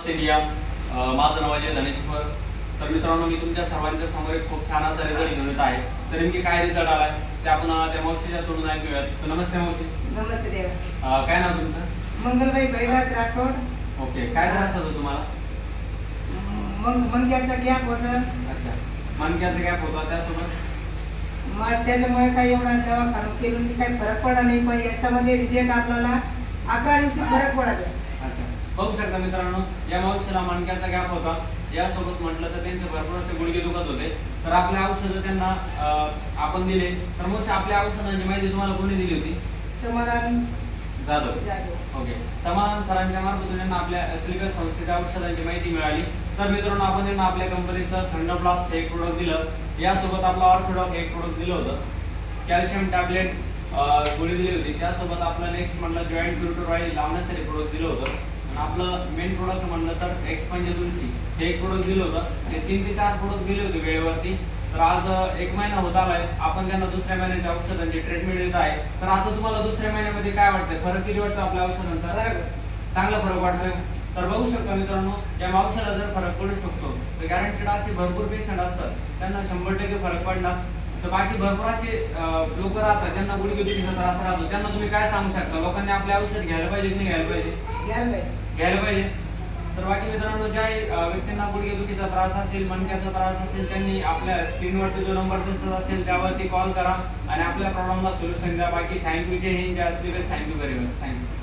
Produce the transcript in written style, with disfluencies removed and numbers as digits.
India माझं नाव आहे धनेश्वर. तर मित्रांनो, मी तुमच्या सर्वांच्या समोर एक खूप छान असा रिझल्ट घेऊन येत आहे. तर नेमकी काय रिझल्ट आलाय ते आपण त्या मावशीच्या तोडून ऐकूयात. तर नमस्ते मावशी. नमस्ते देव. काय नाव तुमचं? मंगलबाई बैलास राठोड. ओके, काय त्रास होतो तुम्हाला? मणक्याचा गॅप होता. अच्छा, मणक्याचा गॅप होता, त्यासोबत त्याच्यामुळे काही एवढा दवाखाना केलं की काही फरक पडला नाही, पण याच्यामध्ये रिजल्ट आपल्याला 11 दिवशी फरक पडला. अच्छा, बघू शकता मित्रांनो, या मावशीला मणक्याचा गॅप होता. यासोबत म्हटलं तर त्यांचे भरपूर असे गुडघे दुखत होते. तर आपल्या औषधं त्यांना आपण दिले. तर मग आपल्या औषधांची माहिती तुम्हाला कोणी दिली होती? समाधान जाधव. ओके, समाधान सरांच्या मार्फत त्यांना आपल्या एसलिगस संस्थेच्या औषधांची माहिती मिळाली. तर मित्रांनो, आपण त्यांना आपल्या कंपनीचं थंडरब्लास्ट हे एक प्रोडक्ट दिलं. यासोबत आपलं ऑर्थोडॉक एक प्रोडक्ट दिलं होतं. कॅल्शियम टॅबलेट गोळी दिली होती. त्यासोबत आपलं नेक्स्ट म्हटलं जॉईंट क्युरेटर ऑइल लावण्यासाठी प्रोडक्ट दिलं होतं. आणि आपलं मेन प्रोडक्ट म्हणलं तर एक्सपांजे तुलसी हे एक प्रोडक्ट दिलं होतं. ते 3 ते 4 प्रोडक्ट दिले होते वेळेवरती. तर आज 1 महिना होत आलाय, आपण त्यांना दुसऱ्या महिन्याच्या औषधांची ट्रीटमेंट देत आहे. तर आता तुम्हाला दुसऱ्या महिन्यामध्ये काय वाटतंय? फरक किती वाटतो आपल्या औषधांचा? चांगला फरक वाटतोय. तर बघू शकता मित्रांनो, या मावशाला जर फरक पडू शकतो तर गॅरंटेड असे भरपूर पेशंट असतात त्यांना 100% फरक पडणार. तर बाकी भरपूर असे लोक राहतात ज्यांना गुडघेदुखीचा त्रास राहतो. त्यांना तुम्ही काय सांगू शकता? लोकांनी आपले औषध घ्यायला पाहिजे की नाही घ्यायला पाहिजे? घ्यायला पाहिजे. तर बाकी मित्रांनो, ज्या व्यक्तींना गुडघेदुखीचा त्रास असेल, मणक्याचा त्रास असेल, त्यांनी आपल्या स्क्रीनवरती जो नंबर दिसत असेल त्यावरती कॉल करा आणि आपल्या प्रॉब्लेमला सोल्युशन द्या. बाकी थँक्यू. जय हिंद, जय Shrikrishna. Thank you very much. Thank you.